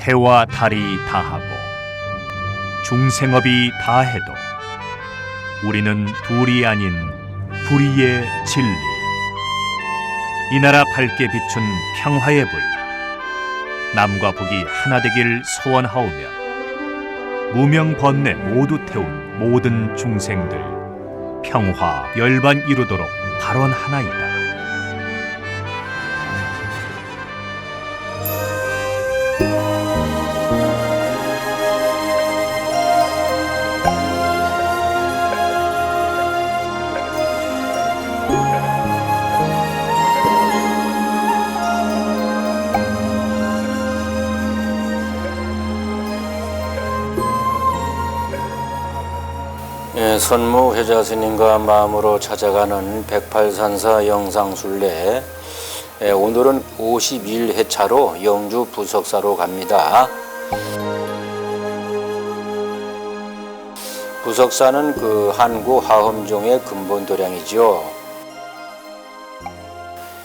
해와 달이 다하고 중생업이 다해도 우리는 둘이 아닌 불의의 진리, 이 나라 밝게 비춘 평화의 불, 남과 북이 하나 되길 소원하오며 무명 번뇌 모두 태운 모든 중생들 평화 열반 이루도록 발언하나이다. 선무 회자 스님과 마음으로 찾아가는 108산사 영상순례, 오늘은 51회차로 영주 부석사로 갑니다. 부석사는 한구 하엄종의 근본도량이죠.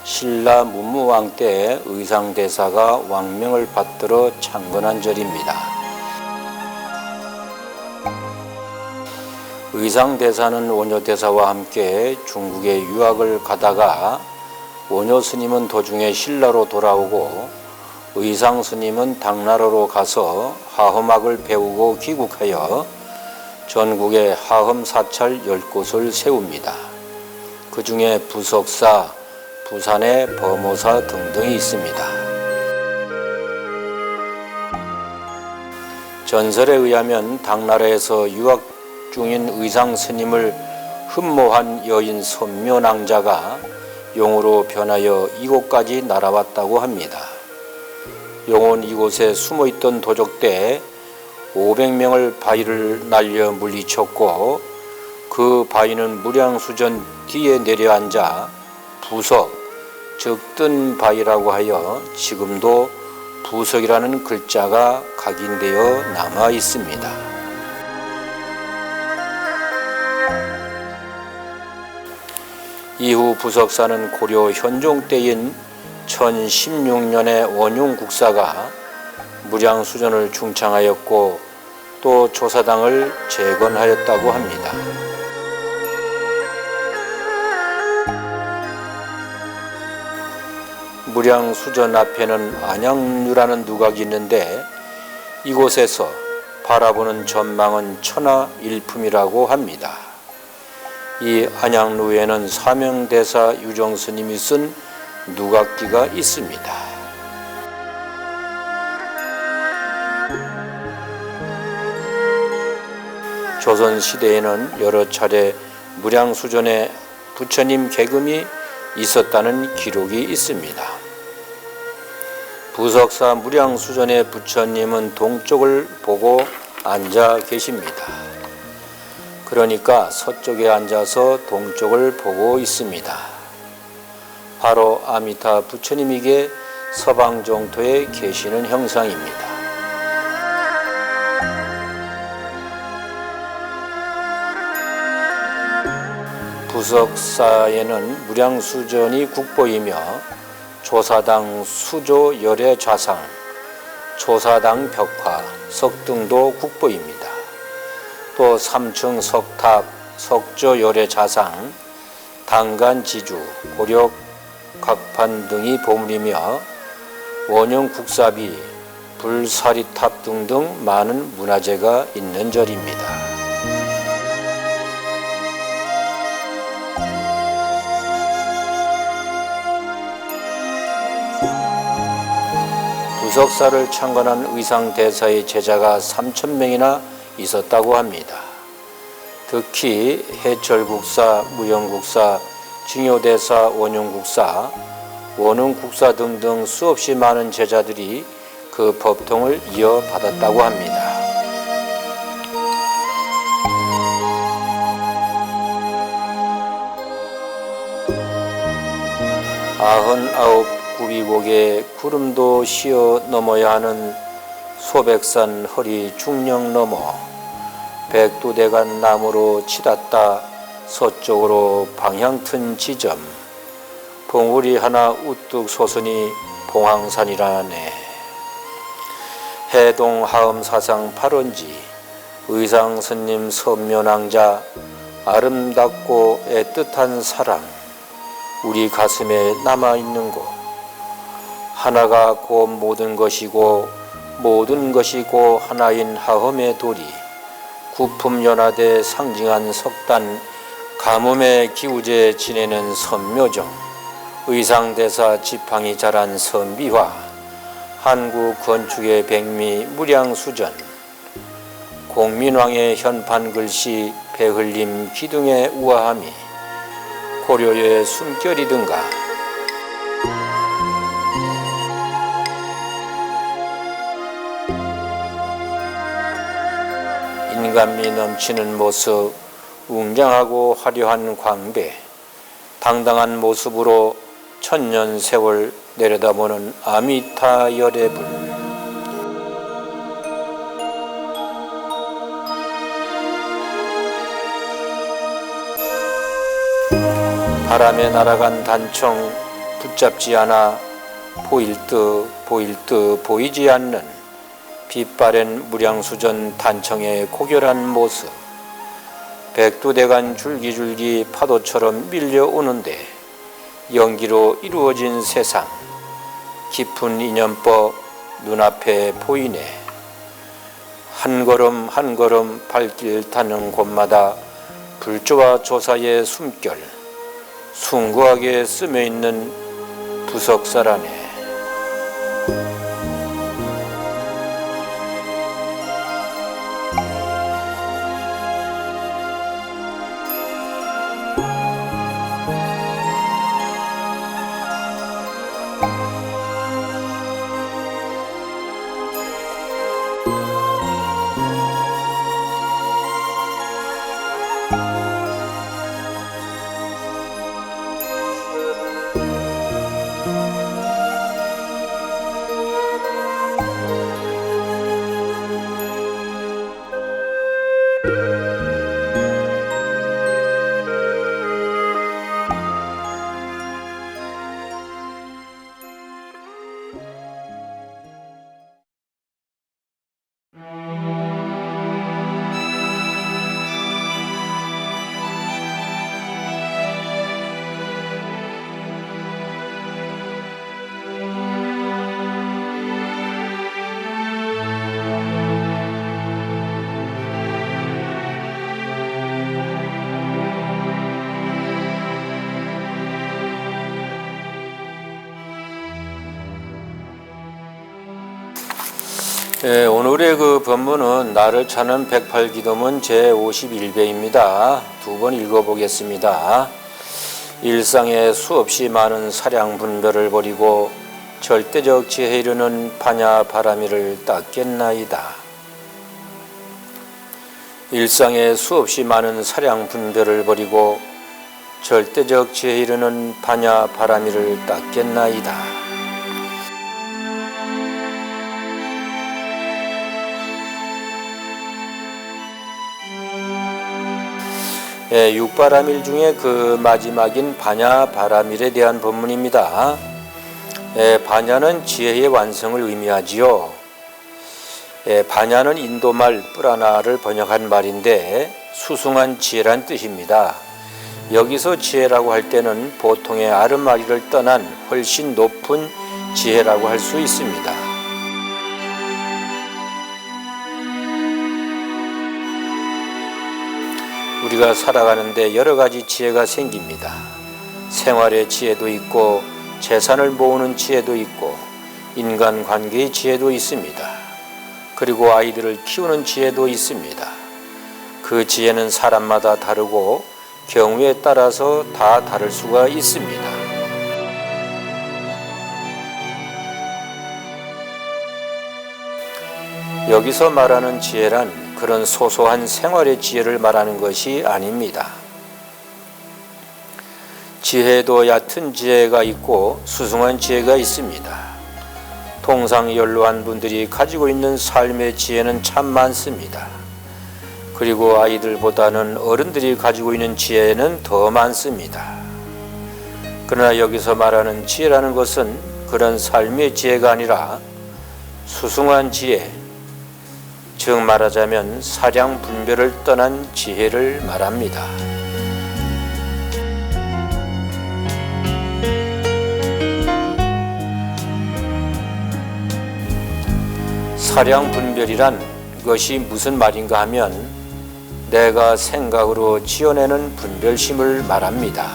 신라 문무왕 때 의상대사가 왕명을 받들어 창건한 절입니다. 의상대사는 원효대사와 함께 중국에 유학을 가다가 원효스님은 도중에 신라로 돌아오고 의상스님은 당나라로 가서 하엄학을 배우고 귀국하여 전국에 하엄 사찰 10곳을 세웁니다. 그 중에 부석사, 부산의 범호사 등등이 있습니다. 전설에 의하면 당나라에서 유학 중인 의상 스님을 흠모한 여인 선묘낭자가 용으로 변하여 이곳까지 날아왔다고 합니다. 용은 이곳에 숨어있던 도적 때 500명을 바위를 날려 물리쳤고 그 바위는 무량수전 뒤에 내려앉아 부석, 즉 뜬 바위라고 하여 지금도 부석이라는 글자가 각인되어 남아 있습니다. 이후 부석사는 고려 현종 때인 1016년에 원흉국사가 무량수전을 중창하였고 또 조사당을 재건하였다고 합니다. 무량수전 앞에는 안양루라는 누각이 있는데 이곳에서 바라보는 전망은 천하일품이라고 합니다. 이 안양루에는 사명대사 유정스님이 쓴 누각기가 있습니다. 조선시대에는 여러 차례 무량수전에 부처님 계금이 있었다는 기록이 있습니다. 부석사 무량수전의 부처님은 동쪽을 보고 앉아 계십니다. 그러니까 서쪽에 앉아서 동쪽을 보고 있습니다. 바로 아미타 부처님에게 서방정토에 계시는 형상입니다. 부석사에는 무량수전이 국보이며 조사당 수조 열애 좌상, 조사당 벽화, 석등도 국보입니다. 또 3층 석탑, 석조 열애 좌상, 당간 지주, 고력 각판 등이 보물이며 원형 국사비, 불사리탑 등등 많은 문화재가 있는 절입니다. 부석사를 창건한 의상대사의 제자가 3,000명이나 있었다고 합니다. 특히 해철국사, 무영국사, 징요대사, 원흉국사, 원흥국사 등등 수없이 많은 제자들이 그 법통을 이어받았다고 합니다. 아흔아홉 구비곡에 구름도 쉬어 넘어야 하는 소백산 허리 중령 넘어 백두대간 나무로 치닫다 서쪽으로 방향 튼 지점 봉우리 하나 우뚝 솟으니 봉황산이라네. 해동 하음사상 팔원지 의상 스님 선묘낭자 아름답고 애틋한 사랑 우리 가슴에 남아있는 곳 하나가 곧 모든 것이고 모든 것이 곧 하나인 하음의 도리 구품연화대 상징한 석단 가뭄에 기우제 지내는 선묘정 의상대사 지팡이 자란 선비화 한국 건축의 백미 무량수전 공민왕의 현판 글씨 배흘림 기둥의 우아함이 고려의 숨결이든가 인간미 넘치는 모습 웅장하고 화려한 광배 당당한 모습으로 천년 세월 내려다보는 아미타 열애불 바람에 날아간 단청 붙잡지 않아 보일 듯 보이지 않는 빛바랜 무량수전 단청의 고결한 모습 백두대간 줄기줄기 파도처럼 밀려오는데 연기로 이루어진 세상 깊은 인연법 눈앞에 보이네 한 걸음 한 걸음 발길 타는 곳마다 불조와 조사의 숨결 숭고하게 스며있는 부석사라네 오늘의 그 본문은 나를 찾는 108기도문 제51배입니다. 두 번 읽어보겠습니다. 일상에 수없이 많은 사량 분별을 버리고 절대적 지혜에 이르는 파냐 바라미를 닦겠나이다. 일상에 수없이 많은 사량 분별을 버리고 절대적 지혜에 이르는 파냐 바라미를 닦겠나이다. 육바라밀 중에 그 마지막인 바냐 바라밀에 대한 본문입니다. 바냐는 지혜의 완성을 의미하지요. 바냐는 인도말 뿌라나를 번역한 말인데 수승한 지혜란 뜻입니다. 여기서 지혜라고 할 때는 보통의 아르마리를 떠난 훨씬 높은 지혜라고 할 수 있습니다. 우리가 살아가는데 여러 가지 지혜가 생깁니다. 생활의 지혜도 있고 재산을 모으는 지혜도 있고 인간관계의 지혜도 있습니다. 그리고 아이들을 키우는 지혜도 있습니다. 그 지혜는 사람마다 다르고 경우에 따라서 다 다를 수가 있습니다. 여기서 말하는 지혜란 그런 소소한 생활의 지혜를 말하는 것이 아닙니다. 지혜도 얕은 지혜가 있고 수승한 지혜가 있습니다. 통상연로한 분들이 가지고 있는 삶의 지혜는 참 많습니다. 그리고 아이들보다는 어른들이 가지고 있는 지혜는 더 많습니다. 그러나 여기서 말하는 지혜라는 것은 그런 삶의 지혜가 아니라 수승한 지혜, 즉 말하자면 사량 분별을 떠난 지혜를 말합니다. 사량 분별이란 것이 무슨 말인가 하면 내가 생각으로 지어내는 분별심을 말합니다.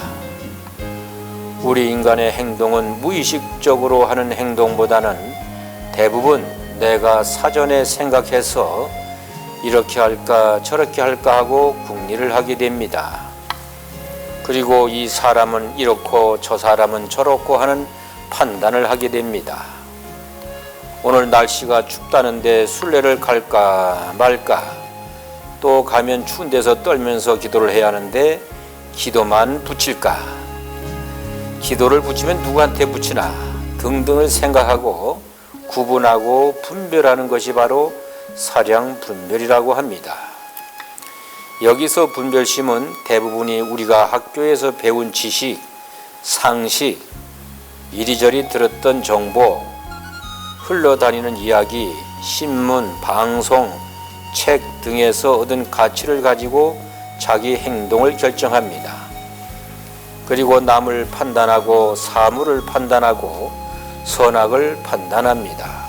우리 인간의 행동은 무의식적으로 하는 행동보다는 대부분 내가 사전에 생각해서 이렇게 할까 저렇게 할까 하고 궁리를 하게 됩니다. 그리고 이 사람은 이렇고 저 사람은 저렇고 하는 판단을 하게 됩니다. 오늘 날씨가 춥다는데 순례를 갈까 말까, 또 가면 추운 데서 떨면서 기도를 해야 하는데 기도만 붙일까, 기도를 붙이면 누구한테 붙이나 등등을 생각하고 구분하고 분별하는 것이 바로 사량 분별이라고 합니다. 여기서 분별심은 대부분이 우리가 학교에서 배운 지식, 상식, 이리저리 들었던 정보, 흘러다니는 이야기, 신문, 방송, 책 등에서 얻은 가치를 가지고 자기 행동을 결정합니다. 그리고 남을 판단하고 사물을 판단하고 선악을 판단합니다.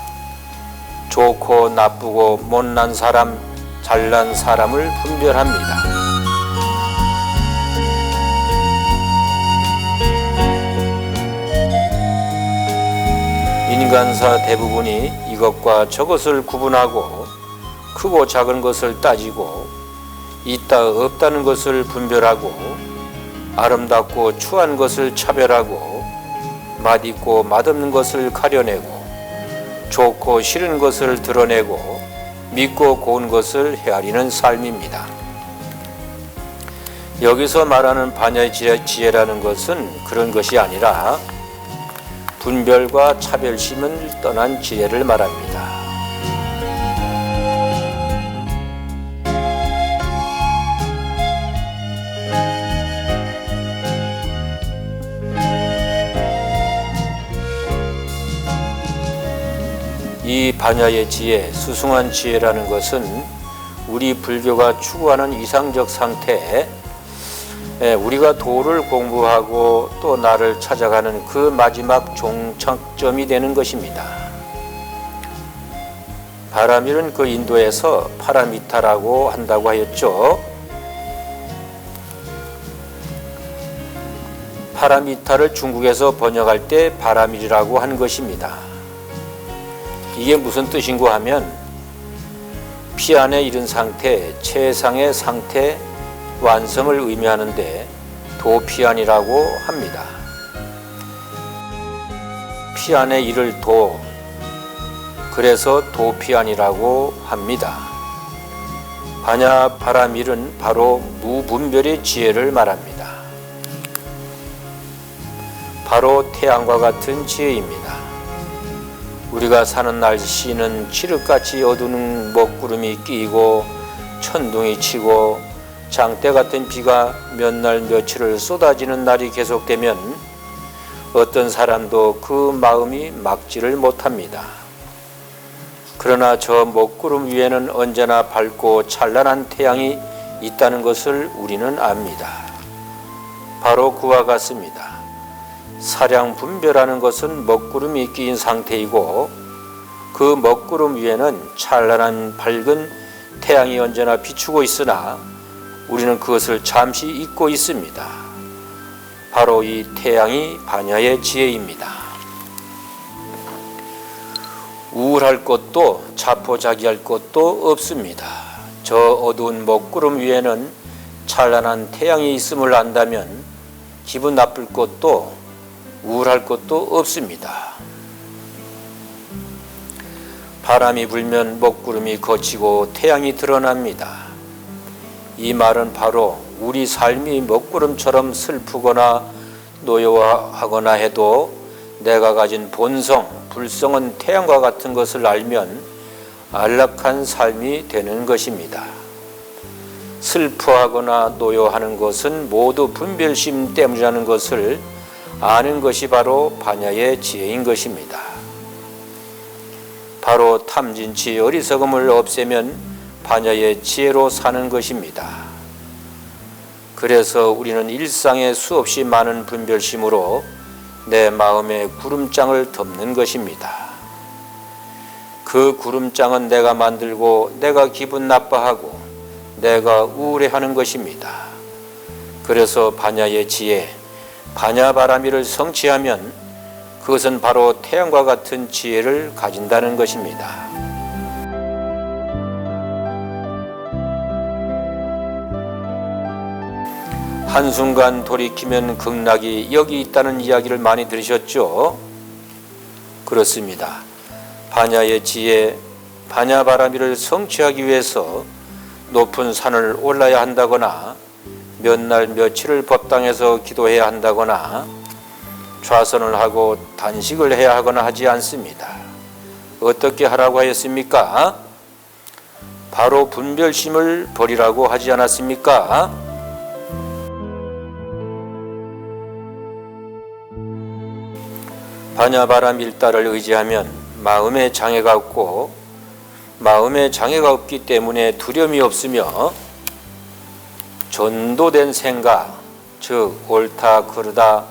좋고 나쁘고 못난 사람, 잘난 사람을 분별합니다. 인간사 대부분이 이것과 저것을 구분하고 크고 작은 것을 따지고 있다 없다는 것을 분별하고 아름답고 추한 것을 차별하고 맛있고 맛없는 것을 가려내고 좋고 싫은 것을 드러내고 밉고 고운 것을 헤아리는 삶입니다. 여기서 말하는 반야의 지혜라는 것은 그런 것이 아니라 분별과 차별심을 떠난 지혜를 말합니다. 이 반야의 지혜, 수승한 지혜라는 것은 우리 불교가 추구하는 이상적 상태, 우리가 도를 공부하고 또 나를 찾아가는 그 마지막 종착점이 되는 것입니다. 바라밀은 그 인도에서 파라미타라고 한다고 하였죠. 파라미타를 중국에서 번역할 때 바라밀이라고 한 것입니다. 이게 무슨 뜻인고 하면 피 안에 이른 상태, 최상의 상태, 완성을 의미하는데 도피안이라고 합니다. 피 안에 이를 도, 그래서 도피안이라고 합니다. 반야 파라밀은 바로 무분별의 지혜를 말합니다. 바로 태양과 같은 지혜입니다. 우리가 사는 날씨는 칠흑같이 어두운 먹구름이 끼고 천둥이 치고 장대 같은 비가 몇 날 며칠을 쏟아지는 날이 계속되면 어떤 사람도 그 마음이 막지를 못합니다. 그러나 저 먹구름 위에는 언제나 밝고 찬란한 태양이 있다는 것을 우리는 압니다. 바로 그와 같습니다. 사량 분별하는 것은 먹구름이 끼인 상태이고 그 먹구름 위에는 찬란한 밝은 태양이 언제나 비추고 있으나 우리는 그것을 잠시 잊고 있습니다. 바로 이 태양이 반야의 지혜입니다. 우울할 것도 자포자기할 것도 없습니다. 저 어두운 먹구름 위에는 찬란한 태양이 있음을 안다면 기분 나쁠 것도 우울할 것도 없습니다. 바람이 불면 먹구름이 걷히고 태양이 드러납니다. 이 말은 바로 우리 삶이 먹구름처럼 슬프거나 노여워하거나 해도 내가 가진 본성, 불성은 태양과 같은 것을 알면 안락한 삶이 되는 것입니다. 슬퍼하거나 노여워하는 것은 모두 분별심 때문이라는 것을 아는 것이 바로 반야의 지혜인 것입니다. 바로 탐진치 어리석음을 없애면 반야의 지혜로 사는 것입니다. 그래서 우리는 일상에 수없이 많은 분별심으로 내 마음의 구름장을 덮는 것입니다. 그 구름장은 내가 만들고 내가 기분 나빠하고 내가 우울해하는 것입니다. 그래서 반야의 지혜, 반야바라미를 성취하면 그것은 바로 태양과 같은 지혜를 가진다는 것입니다. 한순간 돌이키면 극락이 여기 있다는 이야기를 많이 들으셨죠? 그렇습니다. 반야의 지혜, 반야바라미를 성취하기 위해서 높은 산을 올라야 한다거나 몇 날 며칠을 법당에서 기도해야 한다거나 좌선을 하고 단식을 해야 하거나 하지 않습니다. 어떻게 하라고 하였습니까? 바로 분별심을 버리라고 하지 않았습니까? 반야바라밀다를 의지하면 마음에 장애가 없고 마음에 장애가 없기 때문에 두려움이 없으며 전도된 생각, 즉 옳다 그르다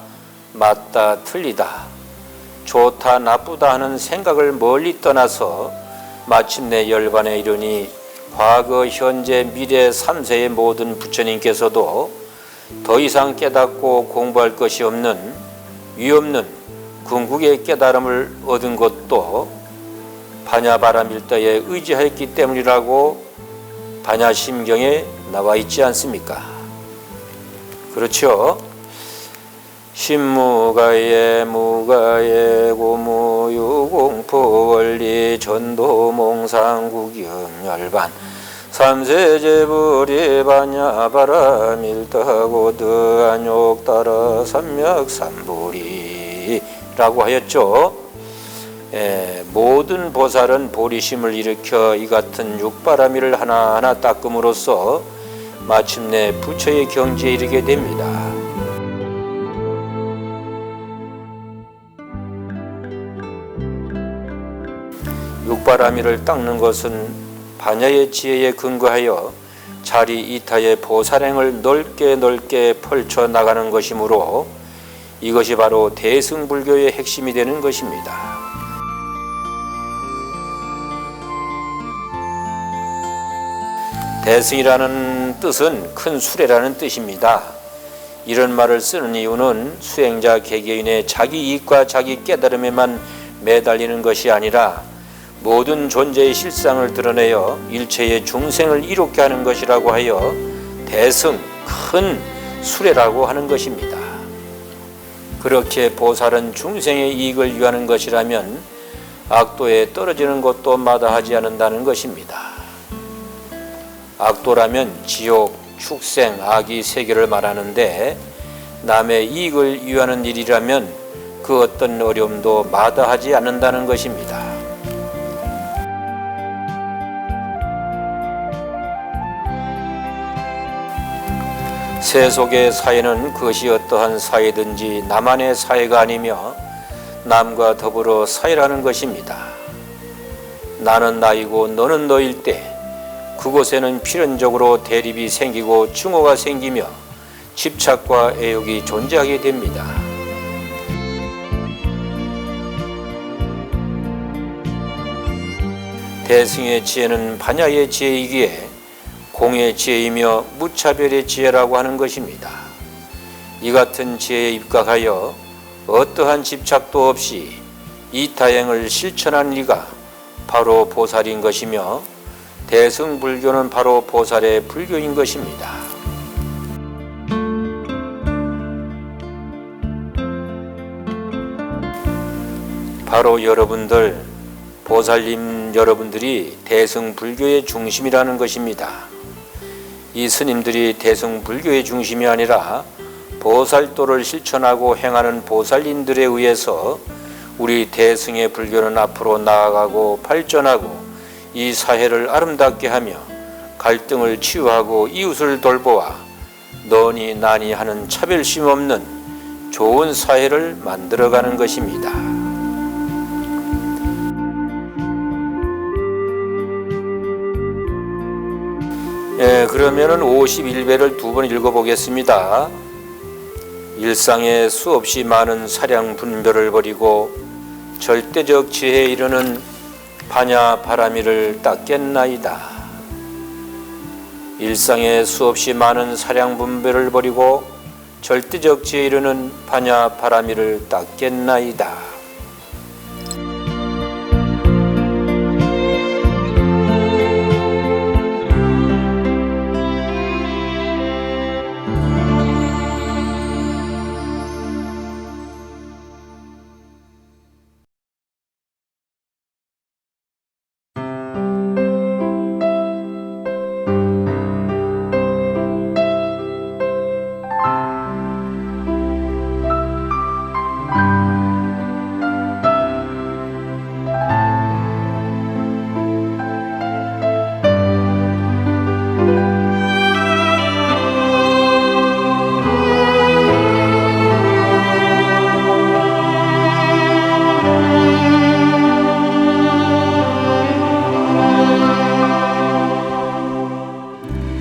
맞다 틀리다 좋다 나쁘다 하는 생각을 멀리 떠나서 마침내 열반에 이르니 과거 현재 미래 3세의 모든 부처님께서도 더 이상 깨닫고 공부할 것이 없는 위없는 궁극의 깨달음을 얻은 것도 반야바라밀다에 의지하였기 때문이라고 반야심경에 나와 있지 않습니까? 그렇죠? 신무가예 무가예 고무유공포 원리 전도몽상구경열반 삼세제불이 반야바라밀다고 드안욕따라 삼맥삼불이 라고 하였죠. 모든 보살은 보리심을 일으켜 이 같은 육바라밀을 하나하나 닦음으로써 마침내 부처의 경지에 이르게 됩니다. 육바라밀을 닦는 것은 반야의 지혜에 근거하여 자리 이타의 보살행을 넓게 펼쳐 나가는 것이므로 이것이 바로 대승불교의 핵심이 되는 것입니다. 대승이라는 뜻은 큰 수레라는 뜻입니다. 이런 말을 쓰는 이유는 수행자 개개인의 자기 이익과 자기 깨달음에만 매달리는 것이 아니라 모든 존재의 실상을 드러내어 일체의 중생을 이롭게 하는 것이라고 하여 대승, 큰 수레라고 하는 것입니다. 그렇게 보살은 중생의 이익을 위하는 것이라면 악도에 떨어지는 것도 마다하지 않는다는 것입니다. 악도라면 지옥, 축생, 악의 세계를 말하는데 남의 이익을 위하는 일이라면 그 어떤 어려움도 마다하지 않는다는 것입니다. 세속의 사회는 그것이 어떠한 사회든지 나만의 사회가 아니며 남과 더불어 사회라는 것입니다. 나는 나이고 너는 너일 때 그곳에는 필연적으로 대립이 생기고 증오가 생기며 집착과 애욕이 존재하게 됩니다. 대승의 지혜는 반야의 지혜이기에 공의 지혜이며 무차별의 지혜라고 하는 것입니다. 이 같은 지혜에 입각하여 어떠한 집착도 없이 이타행을 실천한 이가 바로 보살인 것이며 대승불교는 바로 보살의 불교인 것입니다. 바로 여러분들, 보살님 여러분들이 대승불교의 중심이라는 것입니다. 이 스님들이 대승불교의 중심이 아니라 보살도를 실천하고 행하는 보살님들에 의해서 우리 대승의 불교는 앞으로 나아가고 발전하고 이 사회를 아름답게 하며 갈등을 치유하고 이웃을 돌보아 너니 나니 하는 차별심 없는 좋은 사회를 만들어가는 것입니다. 그러면은 51배를 두 번 읽어보겠습니다. 일상에 수없이 많은 사량 분별을 버리고 절대적 지혜에 이르는 반야 바라미를 닦겠나이다. 일상에 수없이 많은 사량 분별을 버리고 절대적 지혜에 이르는 반야 바라미를 닦겠나이다.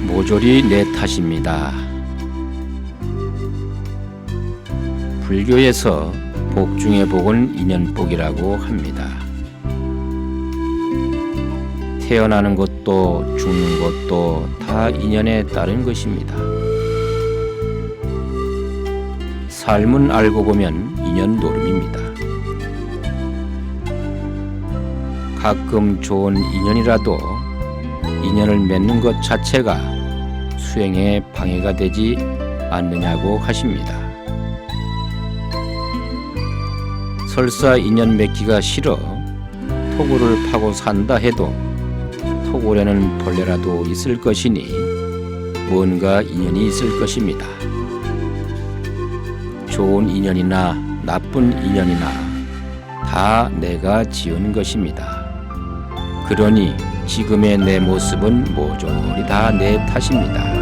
모조리 내 탓입니다. 불교에서 복 중의 복은 인연복이라고 합니다. 태어나는 것도 죽는 것도 다 인연에 따른 것입니다. 삶은 알고 보면 인연 노름입니다. 가끔 좋은 인연이라도 인연을 맺는 것 자체가 수행에 방해가 되지 않느냐고 하십니다. 설사 인연 맺기가 싫어 토굴을 파고 산다 해도 토굴에는 벌레라도 있을 것이니 뭔가 인연이 있을 것입니다. 좋은 인연이나 나쁜 인연이나 다 내가 지은 것입니다. 그러니 지금의 내 모습은 모조리 다 내 탓입니다.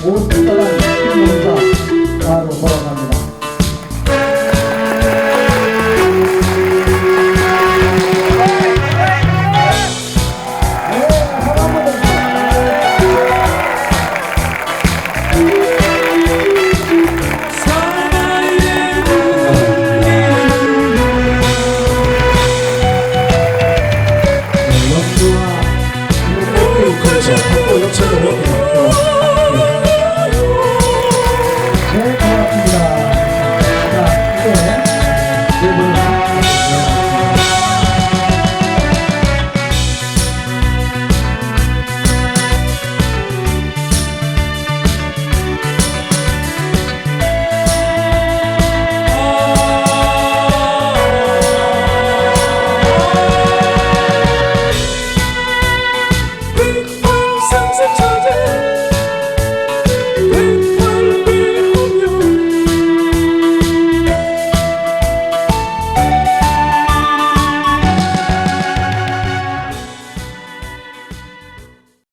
모든 사람 신문사 바로